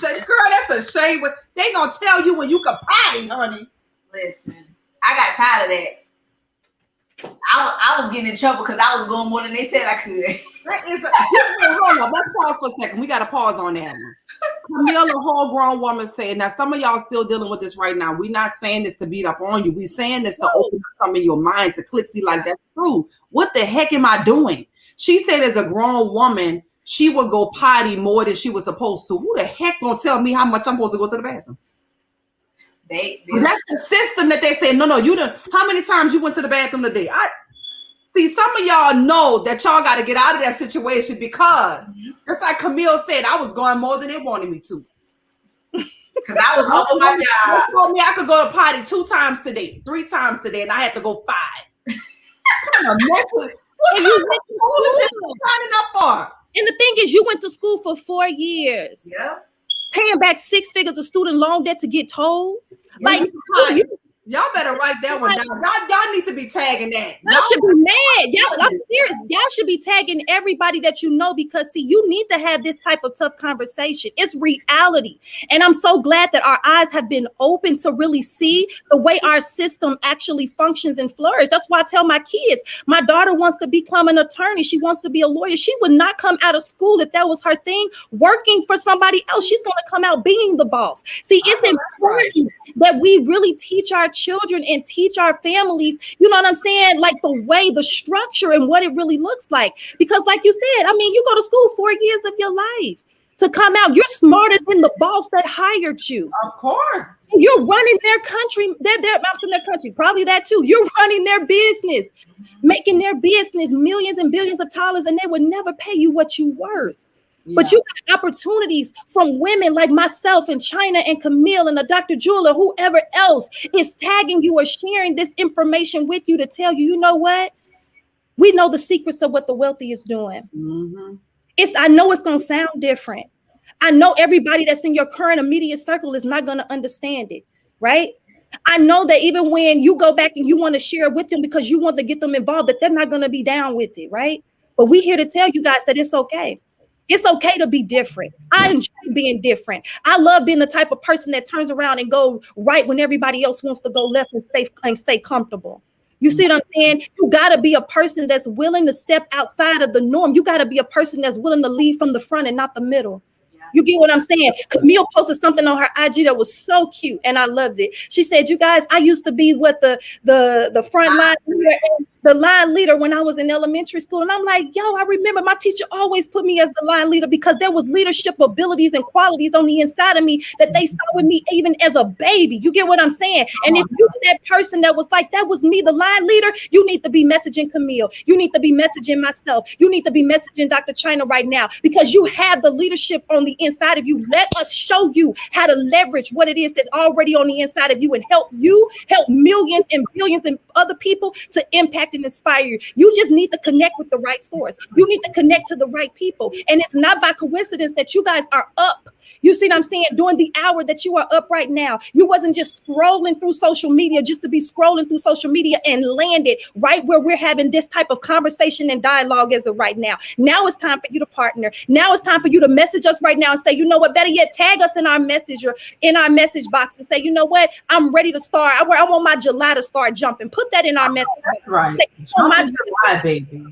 shame. Girl, that's a shame. They gonna tell you when you can potty, honey. Listen, I got tired of that. I was getting in trouble because I was going more than they said I could. That is hold on. Let's pause for a second. We got to pause on that one. Camille, a whole grown woman, said, now some of y'all still dealing with this right now. We're not saying this to beat up on you. We're saying this to open up some of your mind to click, be like, that's true. What the heck am I doing? She said as a grown woman, she would go potty more than she was supposed to. Who the heck gonna tell me how much I'm supposed to go to the bathroom? That's the system that they say, no, you done. How many times you went to the bathroom today? I see some of y'all know that y'all got to get out of that situation because just like Camille said, I was going more than they wanted me to. Because I was over my job. They told me I could go to potty 2 times today, 3 times today, and I had to go 5. What kind of message? What kind of school is this signing up for? And the thing is, you went to school for 4 years. Yeah. Paying back 6 figures of student loan debt to get told. Like, y'all better write that one down. Y'all need to be tagging that. Y'all should be mad. I'm serious. Y'all should be tagging everybody that you know, because see, you need to have this type of tough conversation. It's reality. And I'm so glad that our eyes have been open to really see the way our system actually functions and flourishes. That's why I tell my kids, my daughter wants to become an attorney. She wants to be a lawyer. She would not come out of school if that was her thing, working for somebody else. She's going to come out being the boss. See, it's important that we really teach our children and teach our families, you know what I'm saying? Like the structure and what it really looks like. Because like you said, I mean, you go to school 4 years of your life to come out. You're smarter than the boss that hired you. Of course. You're running their country. They're maps in their country. Probably that too. You're running their business, making their business millions and billions of dollars, and they would never pay you what you're worth. But you got opportunities from women like myself and China and Camille and the Dr. Jewel, whoever else is tagging you or sharing this information with you to tell you, you know what? We know the secrets of what the wealthy is doing. Mm-hmm. I know it's going to sound different. I know everybody that's in your current immediate circle is not going to understand it, right? I know that even when you go back and you want to share it with them because you want to get them involved, that they're not going to be down with it, right? But we're here to tell you guys that it's okay. It's okay to be different. I enjoy being different. I love being the type of person that turns around and go right when everybody else wants to go left and stay comfortable. You see what I'm saying? You got to be a person that's willing to step outside of the norm. You got to be a person that's willing to lead from the front and not the middle. You get what I'm saying? Camille posted something on her IG that was so cute, and I loved it. She said, "You guys, I used to be what the front line leader, the line leader when I was in elementary school." And I'm like, "Yo, I remember my teacher always put me as the line leader because there was leadership abilities and qualities on the inside of me that they saw with me even as a baby." You get what I'm saying? And if you that person that was like, "That was me, the line leader," you need to be messaging Camille. You need to be messaging myself. You need to be messaging Dr. China right now because you have the leadership on the inside of you. Let us show you how to leverage what it is that's already on the inside of you and help millions and billions and other people to impact and inspire you. You just need to connect with the right source. You need to connect to the right people. And it's not by coincidence that you guys are up. You see what I'm saying? During the hour that you are up right now, you wasn't just scrolling through social media just to be scrolling through social media and landed right where we're having this type of conversation and dialogue as of right now. Now it's time for you to partner. Now it's time for you to message us right now and say, you know what, better yet, tag us in our message or in our message box and say, you know what, I'm ready to start. I want my July to start jumping. Put that in our message. That's right. Say, July, baby.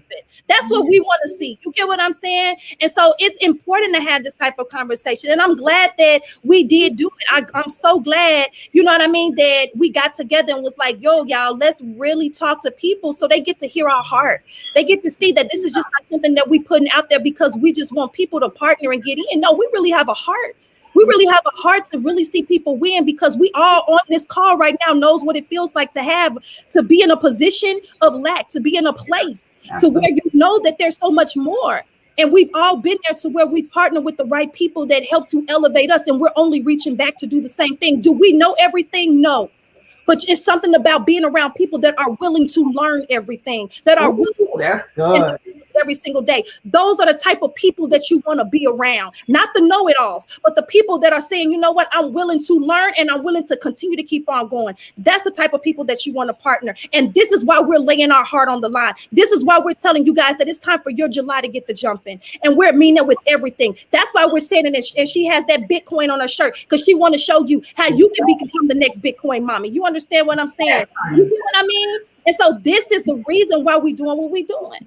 That's what we want to see. You get what I'm saying? And so it's important to have this type of conversation. And I'm glad that we did do it. I'm so glad, you know what I mean, that we got together and was like, yo, y'all, let's really talk to people so they get to hear our heart. They get to see that this is just not something that we putting out there because we just want people to partner and get in. No, we really have a heart. We really have a heart to really see people win because we all on this call right now knows what it feels like to be in a position of lack, to be in a place to where you know that there's so much more. And we've all been there to where we partner with the right people that help to elevate us. And we're only reaching back to do the same thing. Do we know everything? No. But it's something about being around people that are willing to learn everything, that are willing to every single day. Those are the type of people that you want to be around, not the know-it-alls, but the people that are saying, you know what, I'm willing to learn and I'm willing to continue to keep on going. That's the type of people that you want to partner. And this is why we're laying our heart on the line. This is why we're telling you guys that it's time for your July to get the jump in. And we're meaning it with everything. That's why we're saying it. And she has that Bitcoin on her shirt because she want to show you how you can become the next Bitcoin mommy. You understand what I'm saying? You know what I mean? And so this is the reason why we're doing what we're doing.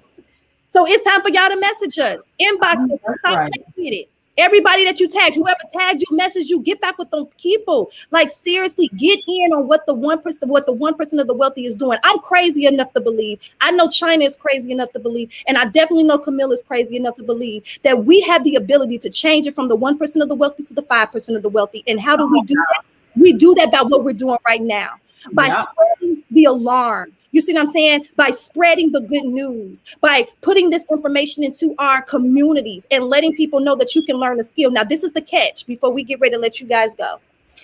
So it's time for y'all to message us. Inbox us. Stop playing with it. Everybody that you tagged, whoever tagged you, message you, get back with them people. Like seriously, get in on what the 1% of the wealthy is doing. I'm crazy enough to believe. I know China is crazy enough to believe, and I definitely know Camille is crazy enough to believe that we have the ability to change it from the 1% of the wealthy to the 5% of the wealthy. And how do we do that? We do that by what we're doing right now, by spreading the alarm. You see what I'm saying? By spreading the good news, by putting this information into our communities and letting people know that you can learn a skill. Now, this is the catch before we get ready to let you guys go,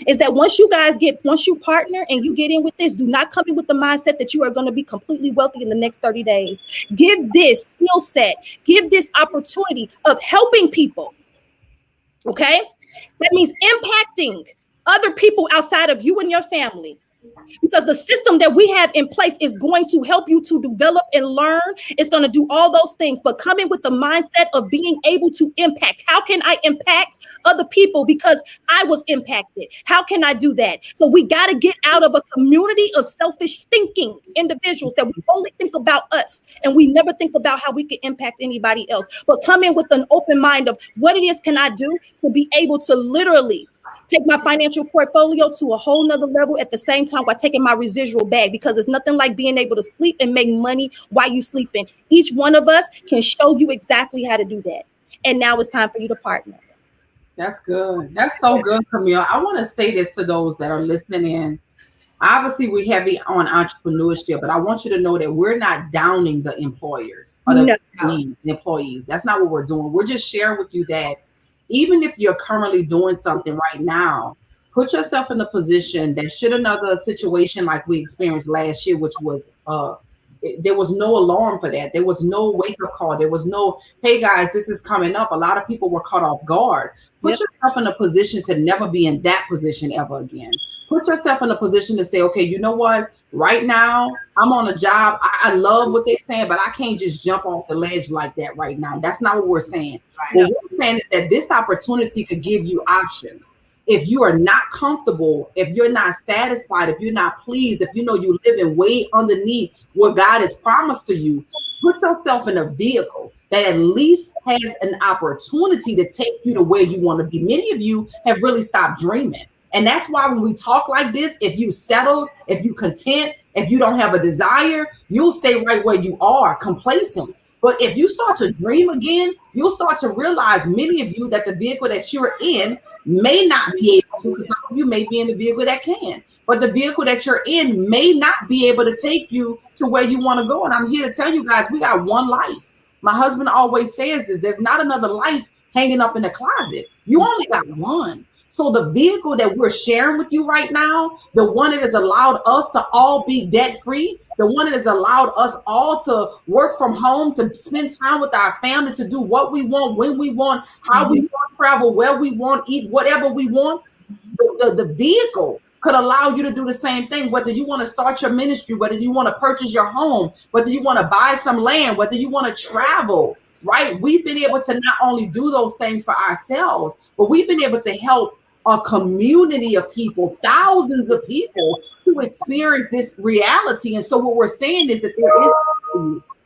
is that once you partner and you get in with this, do not come in with the mindset that you are going to be completely wealthy in the next 30 days. Give this skill set, give this opportunity of helping people. Okay? That means impacting other people outside of you and your family. Because the system that we have in place is going to help you to develop and learn. It's going to do all those things, but come in with the mindset of being able to impact. How can I impact other people because I was impacted? How can I do that? So we got to get out of a community of selfish thinking individuals that we only think about us and we never think about how we can impact anybody else. But come in with an open mind of what it is can I do to be able to literally take my financial portfolio to a whole nother level at the same time while taking my residual bag, because it's nothing like being able to sleep and make money while you sleeping. Each one of us can show you exactly how to do that. And now it's time for you to partner. That's good. That's so good, Camille. I want to say this to those that are listening in. Obviously, we're heavy on entrepreneurship, but I want you to know that we're not downing the employers or the employees. That's not what we're doing. We're just sharing with you that even if you're currently doing something right now, put yourself in a position that should another situation like we experienced last year, which was there was no alarm for that. There was no wake up call. There was no, hey guys, this is coming up. A lot of people were caught off guard. Put yourself in a position to never be in that position ever again. Put yourself in a position to say, okay, you know what? Right now, I'm on a job. I love what they're saying, but I can't just jump off the ledge like that right now. That's not what we're saying. What we're saying is that this opportunity could give you options. If you are not comfortable, if you're not satisfied, if you're not pleased, if you know you're living way underneath what God has promised to you, put yourself in a vehicle that at least has an opportunity to take you to where you want to be. Many of you have really stopped dreaming. And that's why when we talk like this, if you settle, if you content, if you don't have a desire, you'll stay right where you are, complacent. But if you start to dream again, you'll start to realize, many of you, that the vehicle that you're in may not be able to, because some of you may be in the vehicle that can, but the vehicle that you're in may not be able to take you to where you want to go. And I'm here to tell you guys, we got one life. My husband always says this, there's not another life hanging up in the closet. You only got one. So the vehicle that we're sharing with you right now, the one that has allowed us to all be debt free, the one that has allowed us all to work from home, to spend time with our family, to do what we want, when we want, how we want, travel where we want, eat whatever we want. The vehicle could allow you to do the same thing, whether you want to start your ministry, whether you want to purchase your home, whether you want to buy some land, whether you want to travel, right? We've been able to not only do those things for ourselves, but we've been able to help a community of people, thousands of people, to experience this reality. And so what we're saying is that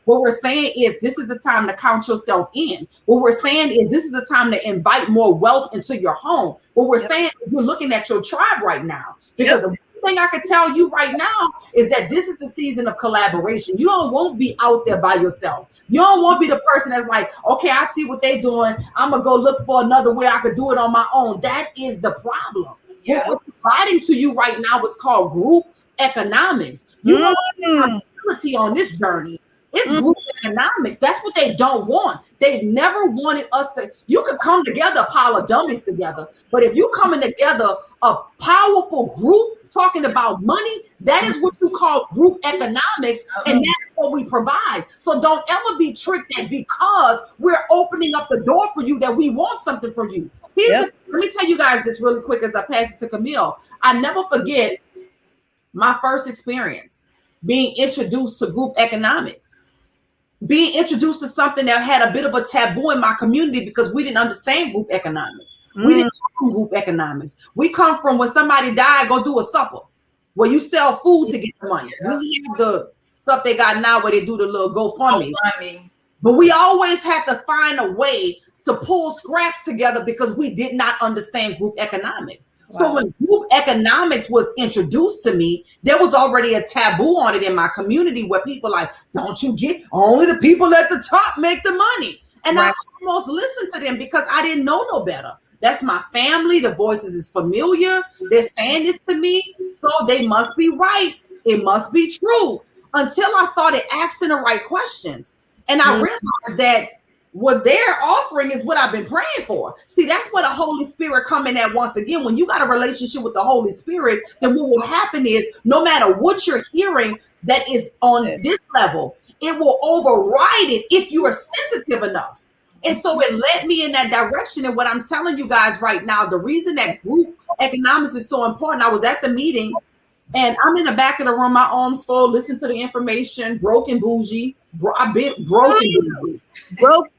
what we're saying is this is the time to count yourself in. What we're saying is this is the time to invite more wealth into your home. What we're saying is you're looking at your tribe right now, because the thing I can tell you right now is that this is the season of collaboration. You don't want to be out there by yourself. You don't want to be the person that's like, okay, I see what they're doing, I'm gonna go look for another way I could do it on my own. That is the problem. What we're providing to you right now is called group economics. You want accountability on this journey. It's group economics. That's what they don't want. They never wanted us to. You could come together, a pile of dummies together, but if you coming together, a powerful group talking about money, that is what you call group economics, and that's what we provide. So don't ever be tricked that because we're opening up the door for you that we want something from you. Let me tell you guys this really quick as I pass it to Camille. I never forget my first experience being introduced to group economics. Being introduced to something that had a bit of a taboo in my community because we didn't understand group economics. We didn't come from group economics. We come from when somebody died, go do a supper where you sell food to get the money. We have the stuff they got now where they do the little GoFundMe. But we always had to find a way to pull scraps together because we did not understand group economics. So when group economics was introduced to me, there was already a taboo on it in my community where people like, don't you get, only the people at the top make the money. And I almost listened to them because I didn't know no better. That's my family. The voices is familiar. They're saying this to me. So they must be right. It must be true. Until I started asking the right questions. And I realized that what they're offering is what I've been praying for. See, that's where the Holy Spirit come in at once again. When you got a relationship with the Holy Spirit, then what will happen is no matter what you're hearing that is on this level, it will override it if you are sensitive enough. And so it led me in that direction. And what I'm telling you guys right now, the reason that group economics is so important, I was at the meeting and I'm in the back of the room, my arms full, listen to the information, broke and bougie. I've been broke and bougie. Broke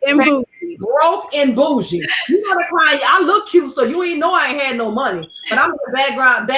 and bougie. You know the kind, I look cute, so you ain't know I ain't had no money. But I'm in the background,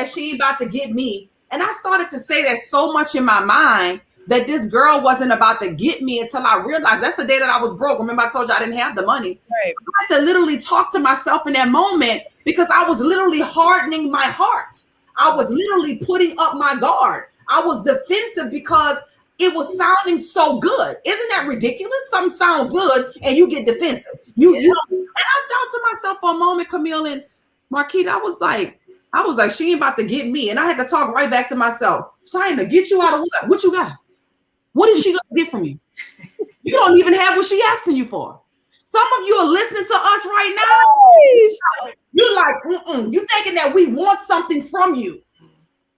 she ain't about to get me. And I started to say that so much in my mind that this girl wasn't about to get me until I realized that's the day that I was broke. Remember I told you I didn't have the money. Right. I had to literally talk to myself in that moment because I was literally hardening my heart. I was literally putting up my guard. I was defensive because it was sounding so good. Isn't that ridiculous? Something sound good and you get defensive. And I thought to myself for a moment, Camille and Marquita, I was like, I was like, she ain't about to get me. And I had to talk right back to myself. China, get you out of what? What you got? What is she going to get from you? You don't even have what she asking you for. Some of you are listening to us right now. You're like, you thinking that we want something from you.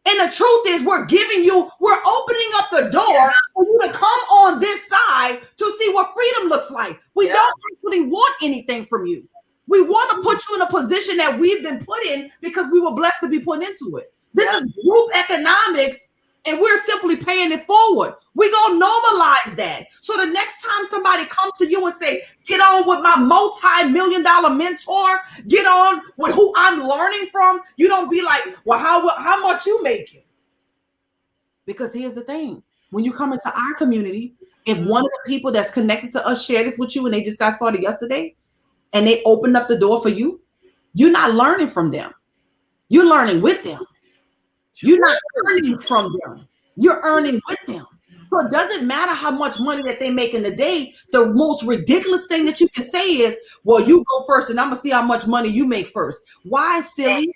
And the truth is we're opening up the door for you to come on this side to see what freedom looks like. We don't actually want anything from you. We want to put you in a position that we've been put in because we were blessed to be put into it. This is group economics, and we're simply paying it forward. We're going to normalize that. So the next time somebody comes to you and say, get on with my multi-million-dollar mentor, get on with who I'm learning from, you don't be like, well, how much you making? Because here's the thing. When you come into our community, if one of the people that's connected to us shared this with you and they just got started yesterday, and they opened up the door for you, you're not learning from them. You're learning with them. You're not earning from them. You're earning with them. So it doesn't matter how much money that they make in the day. The most ridiculous thing that you can say is, well, you go first and I'm going to see how much money you make first. Why, silly?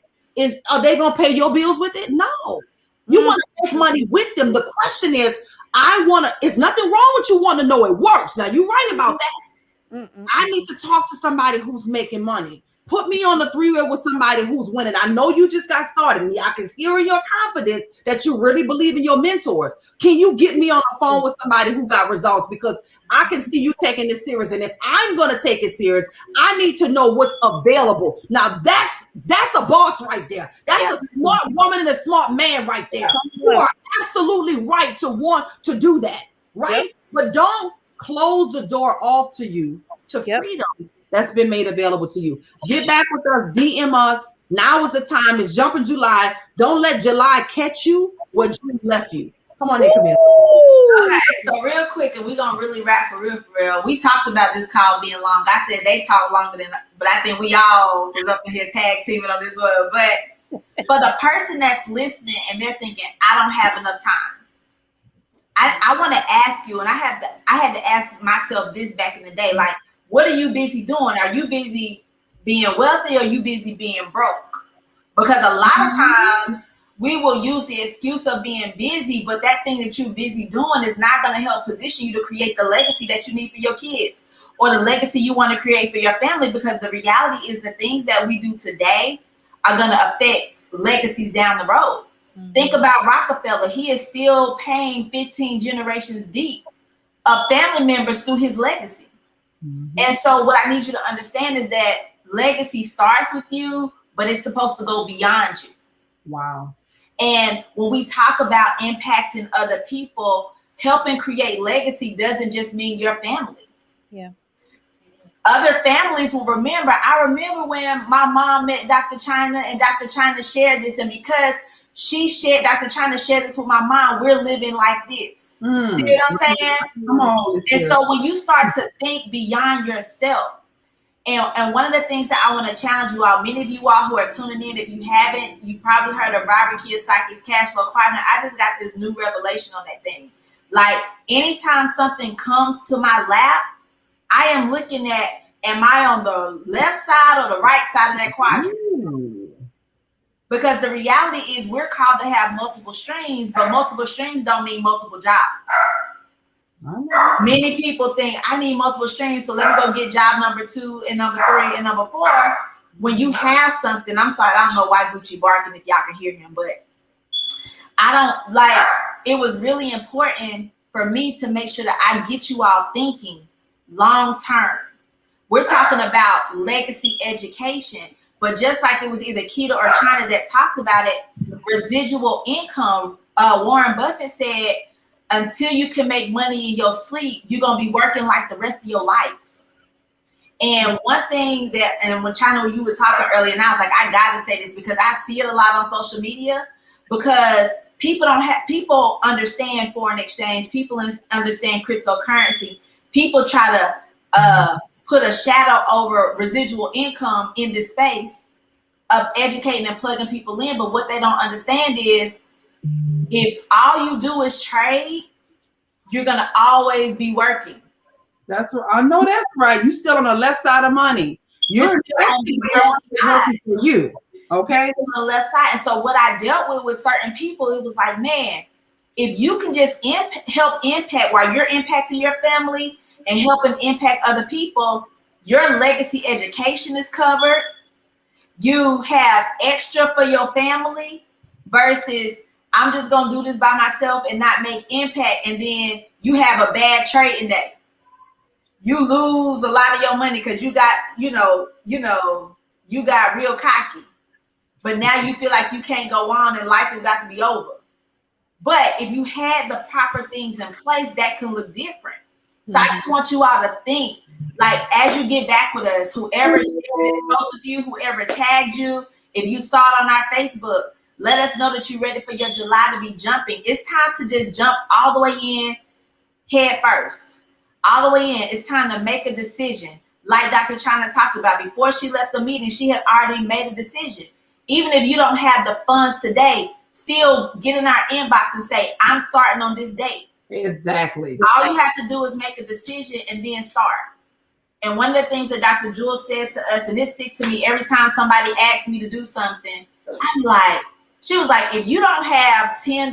Are they going to pay your bills with it? No. You want to make money with them. The question is, it's nothing wrong with you want to know it works. Now, you're right about that. I need to talk to somebody who's making money. Put me on the three-way with somebody who's winning. I know you just got started. I can hear in your confidence that you really believe in your mentors. Can you get me on the phone with somebody who got results? Because I can see you taking this serious. And if I'm going to take it serious, I need to know what's available. Now, that's a boss right there. That's a smart woman and a smart man right there. You are absolutely right to want to do that, right? But don't close the door off to you to freedom that's been made available to you. Get back with us, DM us. Now is the time. It's jumping July. Don't let July catch you what June left you. Come on, come in. Okay, so real quick, and we're gonna really wrap for real. We talked about this call being long. I said they talk longer than, but I think we all was up in here tag teaming on this one. But for the person that's listening and they're thinking, I don't have enough time. I want to ask you, and I had to ask myself this back in the day, like, what are you busy doing? Are you busy being wealthy or are you busy being broke? Because a lot of times we will use the excuse of being busy, but that thing that you're busy doing is not going to help position you to create the legacy that you need for your kids or the legacy you want to create for your family. Because the reality is the things that we do today are going to affect legacies down the road. Think about Rockefeller. He is still paying 15 generations deep of family members through his legacy. And so what I need you to understand is that legacy starts with you, but it's supposed to go beyond you. Wow. And when we talk about impacting other people, helping create legacy doesn't just mean your family. Yeah. Other families will remember. I remember when my mom met Dr. China and Dr. China shared this, and because Dr. China shared this with my mom, we're living like this. See what I'm saying? Come on. And so when you start to think beyond yourself, and one of the things that I want to challenge you all, many of you all who are tuning in, if you haven't, you probably heard of Robert Kiyosaki's Cash Flow Quadrant. I just got this new revelation on that thing. Like anytime something comes to my lap, I am looking at, am I on the left side or the right side of that quadrant? Because the reality is we're called to have multiple streams, but multiple streams don't mean multiple jobs. Many people think I need multiple streams, so let me go get job number 2 and number 3 and number 4. When you have something, I'm sorry, I don't know why Gucci barking if y'all can hear him, but it was really important for me to make sure that I get you all thinking long term. We're talking about legacy education. But just like it was either Keto or China that talked about it, residual income, Warren Buffett said, until you can make money in your sleep, you're going to be working like the rest of your life. And one thing and when China, you were talking earlier, and I was like, I got to say this because I see it a lot on social media, because people understand foreign exchange. People understand cryptocurrency. People try to put a shadow over residual income in this space of educating and plugging people in. But what they don't understand is if all you do is trade, you're going to always be working. That's right. I know that's right. You're still on the left side of money. You're still on the left side for you. Okay. On the left side. And so what I dealt with certain people, it was like, man, if you can just help impact while you're impacting your family and helping impact other people, your legacy education is covered. You have extra for your family versus I'm just going to do this by myself and not make impact. And then you have a bad trading day. You lose a lot of your money because you got, you got real cocky. But now you feel like you can't go on and life is about to be over. But if you had the proper things in place, that can look different. So I just want you all to think, like, as you get back with us, whoever is close with you, whoever tagged you, if you saw it on our Facebook, let us know that you're ready for your July to be jumping. It's time to just jump all the way in, head first. All the way in. It's time to make a decision. Like Dr. China talked about, before she left the meeting, she had already made a decision. Even if you don't have the funds today, still get in our inbox and say, I'm starting on this date. Exactly. All you have to do is make a decision and then start. And one of the things that Dr. Jewel said to us, and this sticks to me every time somebody asks me to do something, I'm like, she was like, if you don't have $10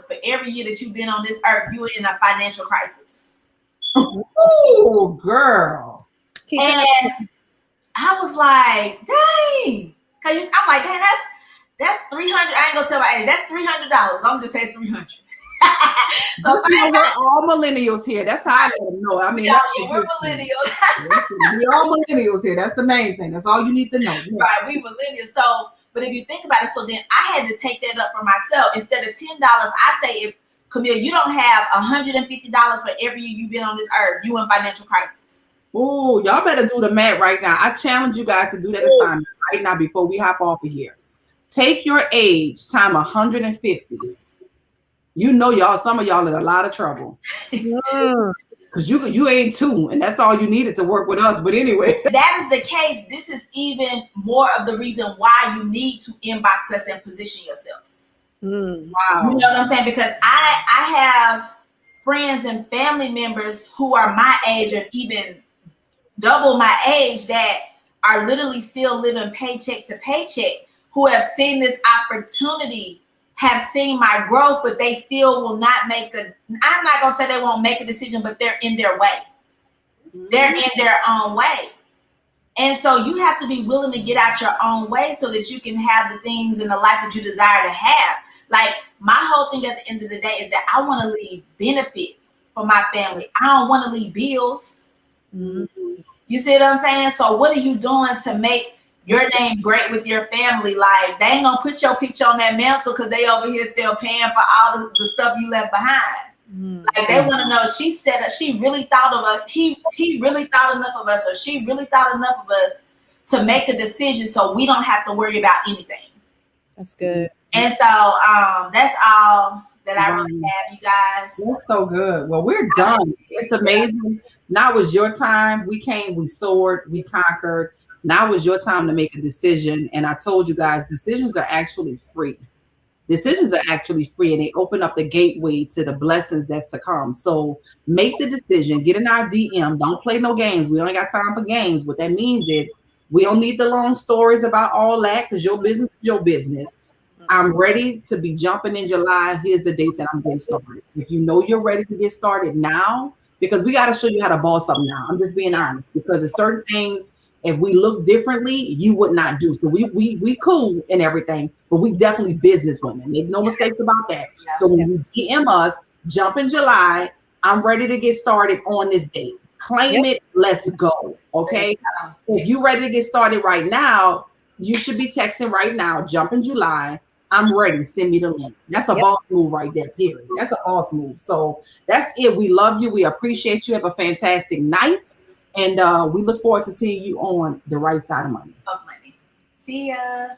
for every year that you've been on this earth, you are in a financial crisis. Oh, girl. And I was like, dang. I'm like, dang, that's $300. I ain't gonna tell my age. That's $300. I'm just saying 300. So we're all millennials here. That's how I let them know. I mean, we're millennials. We're all millennials here. That's the main thing. That's all you need to know. Yeah. Right, we millennials. So, but if you think about it, so then I had to take that up for myself. Instead of $10, I say, if Camille, you don't have $150 for every year you've been on this earth, you in financial crisis. Oh, y'all better do the math right now. I challenge you guys to do that assignment right now before we hop off of here. Take your age, time 150. You know, y'all, some of y'all in a lot of trouble. Because you ain't two, and that's all you needed to work with us. But anyway. If that is the case, this is even more of the reason why you need to inbox us and position yourself. Wow. You know what I'm saying? Because I have friends and family members who are my age or even double my age that are literally still living paycheck to paycheck, who have seen this opportunity, have seen my growth, but they still will not make I'm not going to say they won't make a decision, but they're in their way. They're in their own way. And so you have to be willing to get out your own way so that you can have the things in the life that you desire to have. Like, my whole thing at the end of the day is that I want to leave benefits for my family. I don't want to leave bills. You see what I'm saying? So what are you doing to make your name great with your family? Like, they ain't gonna put your picture on that mantle because they over here still paying for all the stuff you left behind. Like, they want to know, she said that she really thought of us. He really thought enough of us, or she really thought enough of us to make a decision so we don't have to worry about anything. That's good. And so that's all that I really have, you guys. That's so good. Well, we're done. It's amazing. Now is your time. We came, we soared, we conquered. Now is your time to make a decision. And I told you guys, decisions are actually free. Decisions are actually free, and they open up the gateway to the blessings that's to come. So make the decision. Get in our DM. Don't play no games. We only got time for games. What that means is we don't need the long stories about all that, because your business is your business. I'm ready to be jumping in July. Here's the date that I'm getting started. If you know you're ready to get started now, because we got to show you how to boss up now. I'm just being honest, because there's certain things, if we look differently, you would not do. So we cool and everything, but we definitely business women. Make no mistakes about that. So when you DM us, jump in July, I'm ready to get started on this date. Claim it. Let's go. Okay. If you're ready to get started right now, you should be texting right now. Jump in July. I'm ready. Send me the link. That's a boss move right there, period. That's a boss move. So that's it. We love you. We appreciate you. Have a fantastic night. And we look forward to seeing you on the right side of money. See ya.